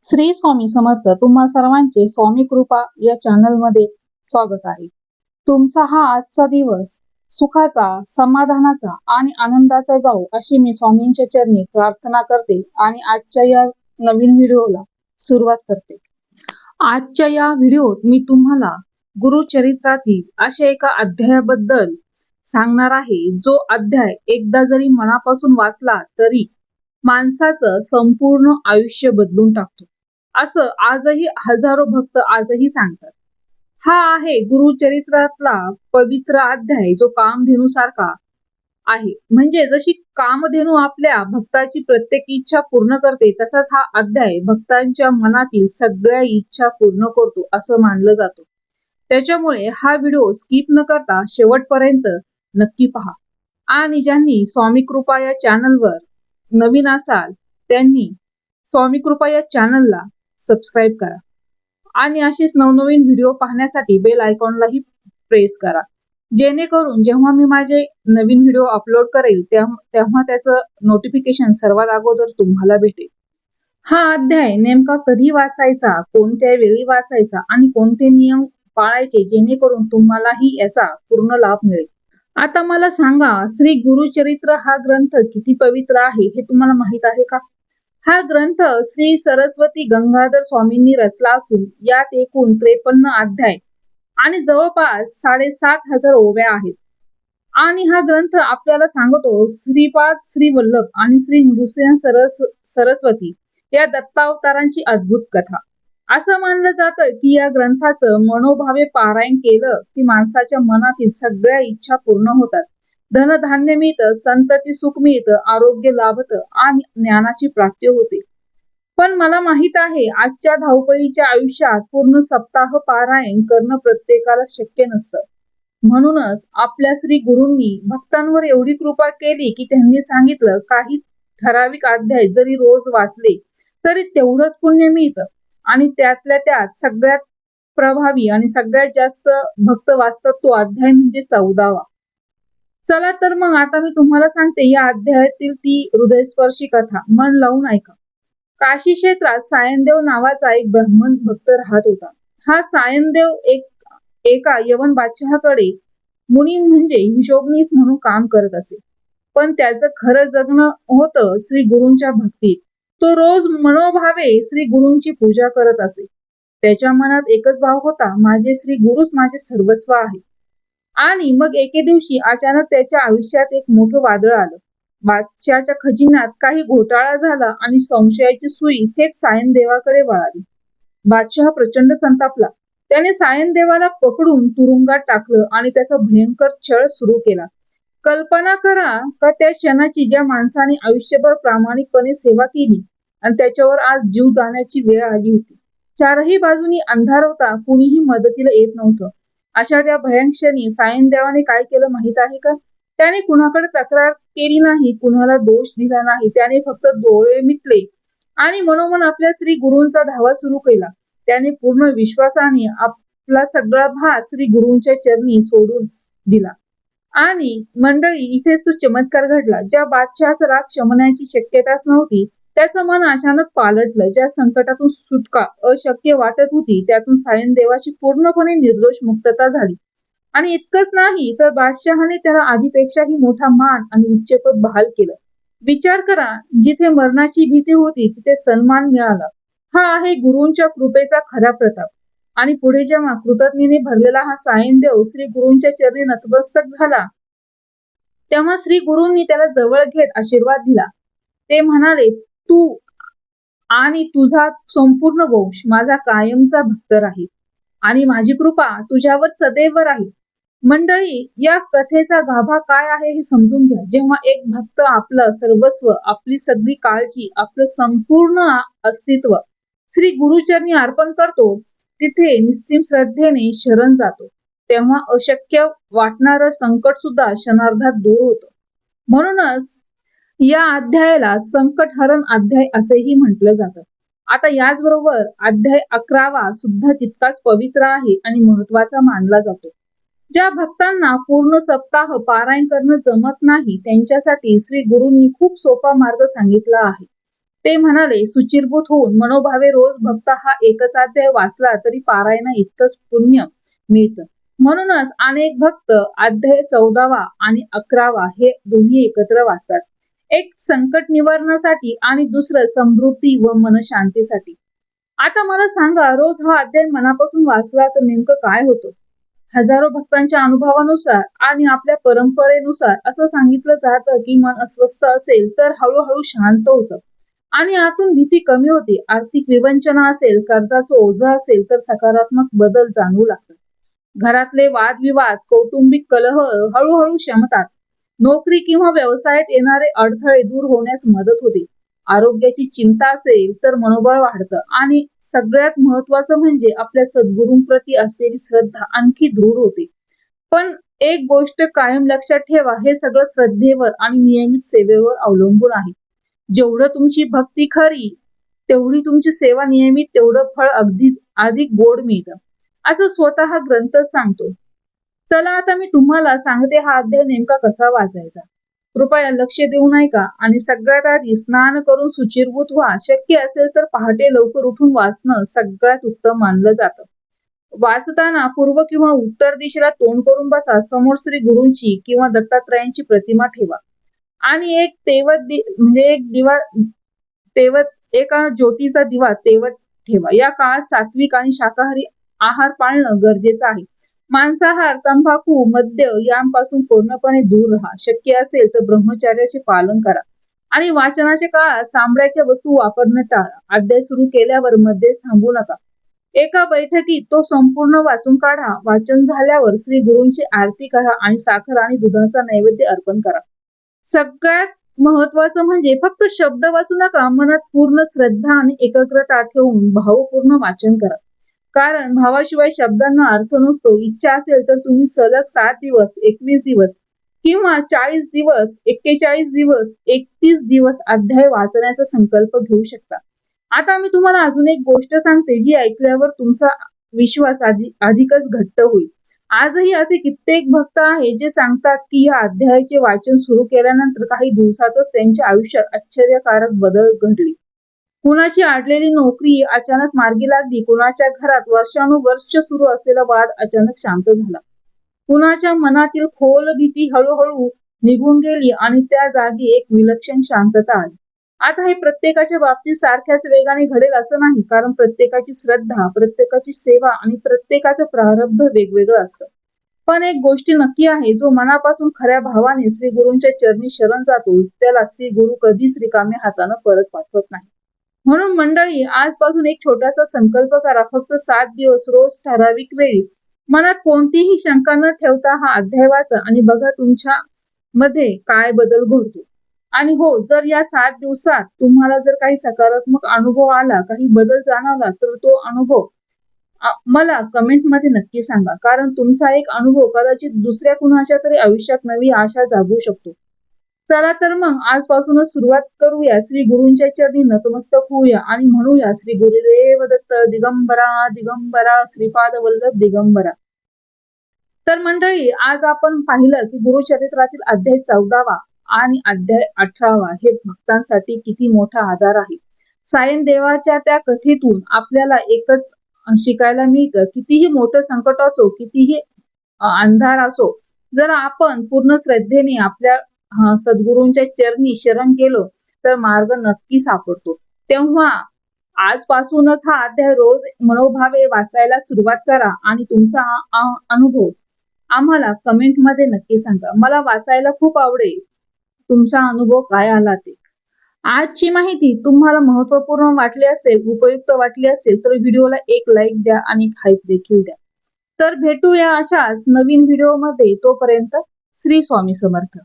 श्री स्वामी समर्थ. तुम्हा सर्वांचे स्वामी कृपा या चॅनल मध्ये स्वागत आहे. तुमचा हा आजचा दिवस सुखाचा, समाधानाचा आणि आनंदाचा जाओ अशी मी स्वामींच्या चरणी प्रार्थना करते आणि आजच्या या नवीन व्हिडिओला सुरुवात करते. आजच्या या व्हिडिओत मी तुम्हाला गुरुचरित्रातील अशा एका अध्यायाबद्दल सांगणार आहे, जो अध्याय एकदा जरी मनापासून वाचला तरी माणसाचं संपूर्ण आयुष्य बदलून टाकतो, असं आजही हजारो भक्त आजही सांगतात. हा आहे गुरुचरित्रातला पवित्र अध्याय, जो कामधेनू सारखा आहे. म्हणजे जशी कामधेनू आपल्या भक्ताची प्रत्येक इच्छा पूर्ण करते, तसाच हा अध्याय भक्तांच्या मनातील सगळ्या इच्छा पूर्ण करतो असं मानलं जातं. त्याच्यामुळे हा व्हिडिओ स्किप न करता शेवटपर्यंत नक्की पहा. आणि ज्यांनी स्वामी कृपा या चॅनलवर नवीन असाल त्यांनी स्वामी कृपा या चॅनलला सबस्क्राईब करा आणि अशीच नवनवीन व्हिडिओ पाहण्यासाठी बेल आयकॉनलाही प्रेस करा, जेणेकरून जेव्हा मी माझे नवीन व्हिडिओ अपलोड करेल तेव्हा त्याचं नोटिफिकेशन सर्वात अगोदर तुम्हाला भेटेल. हा अध्याय नेमका कधी वाचायचा, कोणत्या वेळी वाचायचा आणि कोणते नियम पाळायचे, जेणेकरून तुम्हालाही याचा पूर्ण लाभ मिळेल. आता मला सांगा, श्री गुरुचरित्र हा ग्रंथ किती पवित्र आहे हे तुम्हाला माहित आहे का? हा ग्रंथ श्री सरस्वती गंगाधर स्वामींनी रचला असून यात एकूण 53 अध्याय आणि जवळपास 7,500 ओव्या आहेत. आणि हा ग्रंथ आपल्याला सांगतो श्रीपाद श्री वल्लभ आणि श्री नृसिंह सरस्वती या दत्तावतारांची अद्भुत कथा. असं मानलं जातं की या ग्रंथाचं मनोभावे पारायण केलं की माणसाच्या मनातील सगळ्या इच्छा पूर्ण होतात, धनधान्य मिळतं, संतती सुख मिळतं, आरोग्य लाभतं आणि ज्ञानाची प्राप्ती होते. पण मला माहित आहे, आजच्या धावपळीच्या आयुष्यात पूर्ण सप्ताह पारायण करणं प्रत्येकाला शक्य नसतं. म्हणूनच आपल्या श्री गुरूंनी भक्तांवर एवढी कृपा केली की त्यांनी सांगितलं, काही ठराविक अध्याय जरी रोज वाचले तरी तेवढंच पुण्य मिळतं. आणि त्यातल्या त्यात सगळ्यात प्रभावी आणि सगळ्यात जास्त भक्त वाचतात तो अध्याय म्हणजे 14वा. चला तर मग आता मी तुम्हाला सांगते या अध्यायातील ती हृदयस्पर्शी कथा. मन लावून ऐका. काशी क्षेत्रात सायनदेव नावाचा एक ब्राह्मण भक्त राहत होता. हा सायनदेव एका यवन बादशहाकडे मुनी म्हणजे हिशोबनीस म्हणून काम करत असे. पण त्याचं खरं जगणं होतं श्री गुरूंच्या भक्तीत. तो रोज मनोभावे श्री गुरूंची पूजा करत असे. त्याच्या मनात एकच भाव होता, माझे श्री गुरुच माझे सर्वस्व आहे. आणि मग एके दिवशी अचानक त्याच्या आयुष्यात एक मोठं वादळ आलं. बादशहाच्या खजिन्यात काही घोटाळा झाला आणि संशयाची सुई थेट सायनदेवाकडे वळाली. बादशहा प्रचंड संतापला. त्याने सायनदेवाला पकडून तुरुंगात टाकलं आणि त्याचा भयंकर छळ सुरू केला. कल्पना करा का त्या क्षणाची, ज्या माणसाने आयुष्यभर प्रामाणिकपणे सेवा केली आणि त्याच्यावर आज जीव जाण्याची वेळ आली होती. चारही बाजूनी अंधार होता, कुणीही मदतीला येत नव्हतं. अशा त्या भयंक्षणी सायनदेवाने काय केलं माहित आहे का? त्याने कुणाकडे तक्रार केली नाही, कुणाला दोष दिला नाही. त्याने फक्त डोळे मिटले आणि मनोमन आपल्या श्री गुरूंचा धावा सुरू केला. त्याने पूर्ण विश्वासाने आपला सगळा भार श्री गुरूंच्या चरणी सोडून दिला. आणि मंडळी, इथेच तो चमत्कार घडला. ज्या बादशहाचा राग शमण्याची शक्यताच नव्हती, त्याचं मन अचानक पालटलं. ज्या संकटातून सुटका अशक्य वाटत होती, त्यातून सायनदेवाची पूर्णपणे निर्दोष मुक्तता झाली. आणि इतकंच नाही तर बादशहाने त्याला आधीपेक्षाही मोठा मान आणि उच्चपद बहाल केलं. विचार करा, जिथे मरणाची भीती होती तिथे सन्मान मिळाला. हा आहे गुरूंच्या कृपेचा खरा प्रताप. आणि पुढे जेव्हा कृतज्ञतेने भरलेला हा सायनदेव श्री गुरूंच्या चरणी नतमस्तक झाला, तेव्हा श्री गुरूंनी त्याला जवळ घेत आशीर्वाद दिला. ते म्हणाले, तू आणि तुझा संपूर्ण वंश माझा कायमचा भक्त राहील आणि माझी कृपा तुझ्यावर सदैव राहील. मंडळी, या कथेचा गाभा काय आहे हे समजून घ्या. जेव्हा एक भक्त आपलं सर्वस्व, आपली सगळी काळजी, आपलं संपूर्ण अस्तित्व श्री गुरुचरणी अर्पण करतो, तिथे निस्सीम श्रद्धेने शरण जातो, तेव्हा अशक्य वाटणारं संकट सुद्धा क्षणार्धात दूर होतं. म्हणूनच या अध्यायाला संकटहरण अध्याय असेही म्हटलं जातं. आता याचबरोबर अध्याय 11वा सुद्धा तितकाच पवित्र आहे आणि महत्वाचा मानला जातो. ज्या भक्तांना पूर्ण सप्ताह पारायण करणं जमत नाही, त्यांच्यासाठी श्री गुरूंनी खूप सोपा मार्ग सांगितला आहे. ते म्हणाले, सुचिरभूत होऊन मनोभावे रोज भक्त हा एकच अध्याय वाचला तरी पारायणा इतकंच पुण्य मिळतं. म्हणूनच अनेक भक्त अध्याय 14वा आणि 11वा हे दोन्ही एकत्र वाचतात. एक संकट निवारणासाठी आणि दुसरं समृद्धी व मनशांतीसाठी. आता मला सांगा, रोज हा अध्याय मनापासून वाचला तर नेमकं काय होतं? हजारो भक्तांच्या अनुभवानुसार आणि आपल्या परंपरेनुसार असं सांगितलं जातं की मन अस्वस्थ असेल तर हळूहळू शांत होतं आणि आतून भीती कमी होते. आर्थिक विवंचना असेल, कर्जाचं ओझं असेल तर सकारात्मक बदल जाणवू लागतात. घरातले वादविवाद, कौटुंबिक कलह हळूहळू शमतात. नोकरी किंवा व्यवसायात येणारे अडथळे दूर होण्यास मदत होते. आरोग्याची चिंता असेल तर मनोबळ वाढतं आणि सगळ्यात महत्वाचं म्हणजे आपल्या सद्गुरूंप्रती असलेली श्रद्धा आणखी दृढ होते. पण एक गोष्ट कायम लक्षात ठेवा, हे सगळं श्रद्धेवर आणि नियमित सेवेवर अवलंबून आहे. जेवढं तुमची भक्ती खरी, तेवढी तुमची सेवा नियमित, तेवढं फळ अगदी अधिक गोड मिळतं, असं स्वतः ग्रंथच सांगतो. चला आता मी तुम्हाला सांगते हा अध्याय नेमका कसा वाचायचा. कृपया लक्ष देऊन ऐका आणि सगळ्यात आधी स्नान करून शुचिर्भूत व्हा. शक्य असेल तर पहाटे लवकर उठून वाचणं सगळ्यात उत्तम मानलं जातं. वाचताना पूर्व किंवा उत्तर दिशेला तोंड करून बसा. समोर श्री गुरूंची किंवा दत्तात्रयांची प्रतिमा ठेवा आणि एक एका ज्योतीचा दिवा तेवत ठेवा. या काळात सात्विक आणि शाकाहारी आहार पाळणं गरजेचं आहे. मांसाहार, तंबाखू, मद्य यांपासून पूर्णपणे दूर राहा. शक्य असेल तर ब्रह्मचर्याचे पालन करा आणि वाचनाच्या काळात चामड्याच्या वस्तू वापरणं टाळा. अध्याय सुरू केल्यावर मध्येच थांबू नका. एका बैठकीत तो संपूर्ण वाचून काढा. वाचन झाल्यावर श्री गुरूंची आरती करा आणि साखर आणि दुधाचा नैवेद्य अर्पण करा. सगळ्यात महत्वाचं म्हणजे फक्त शब्द वाचू नका, मनात पूर्ण श्रद्धा आणि एकाग्रता ठेवून भावपूर्ण वाचन करा. कारण भावाशिवाय शब्दांना अर्थ नसतो. इच्छा असेल तर तुम्ही सलग 7 दिवस, 21 दिवस किंवा 40 दिवस, 41 दिवस, 31 दिवस अध्याय वाचण्याचा संकल्प घेऊ शकता. आता मी तुम्हाला अजून एक गोष्ट सांगते, जी ऐकल्यावर तुमचा विश्वास अधिकच घट्ट होईल. आजही असे कित्येक भक्त आहेत जे सांगतात की या अध्यायाचे वाचन सुरू केल्यानंतर काही दिवसातच त्यांच्या आयुष्यात आश्चर्यकारक बदल घडले. कुणाची अडलेली नोकरी अचानक मार्गी लागली. कुणाच्या घरात वर्षानुवर्ष सुरू असलेला वाद अचानक शांत झाला. कुणाच्या मनातील खोल भीती हळूहळू निघून गेली आणि त्या जागी एक विलक्षण शांतता आली. आता हे प्रत्येकाच्या बाबतीत सारख्याच वेगाने घडेल असं नाही, कारण प्रत्येकाची श्रद्धा, प्रत्येकाची सेवा आणि प्रत्येकाचं प्रारब्ध वेगवेगळं असतं. पण एक गोष्ट नक्की आहे, जो मनापासून खऱ्या भावाने श्री गुरूंच्या चरणी शरण जातो त्याला श्री गुरु कधीच रिकाम्या हाताने परत पाठवत नाही. म्हणून मंडळी, आजपासून एक छोटासा संकल्प करा. फक्त 7 दिवस रोज ठराविक वेळी मनात कोणतीही शंका न ठेवता हा अध्याय वाचा आणि बघा तुमच्या मध्ये काय बदल घडतो. आणि हो, जर या 7 दिवसात तुम्हाला जर काही सकारात्मक अनुभव आला, काही बदल जाणवला, तर तो अनुभव मला कमेंट मध्ये नक्की सांगा. कारण तुमचा एक अनुभव कदाचित दुसऱ्या कुणाच्या तरी आयुष्यात नवी आशा जागू शकतो. चला तर मग आजपासूनच सुरुवात करूया. श्री गुरूंच्या चरणी नतमस्तक होऊया आणि म्हणूया, श्री गुरुदेव दत्त, दिगंबरा दिगंबरा, श्रीपाद वल्लभ दिगंबरा. तर मंडळी, आज आपण पाहिलं की गुरुचरित्रातील अध्याय 14वा आणि अध्याय 18वा हे भक्तांसाठी किती मोठा आधार आहे. सायन देवाच्या त्या कथेतून आपल्याला एकच शिकायला मिळतं, कितीही मोठं संकट असो, कितीही अंधार असो, जर आपण पूर्ण श्रद्धेने आपल्या सद्गुरूंच्या चरणी शरण गेलो तर मार्ग नक्की सापडतो. तेव्हा आजपासूनच हा अध्याय रोज मनोभावे वाचायला सुरुवात करा आणि तुमचा अनुभव आम्हाला कमेंट मध्ये नक्की सांगा. मला वाचायला खूप आवडेल तुमचा अनुभव काय आला ते. आजची माहिती तुम्हाला महत्त्वपूर्ण वाटली असेल, उपयुक्त वाटली असेल तर व्हिडिओला एक लाईक द्या आणि हाईप देखील द्या. तर भेटूया अशाच नवीन व्हिडिओ मध्ये. तोपर्यंत श्री स्वामी समर्थ.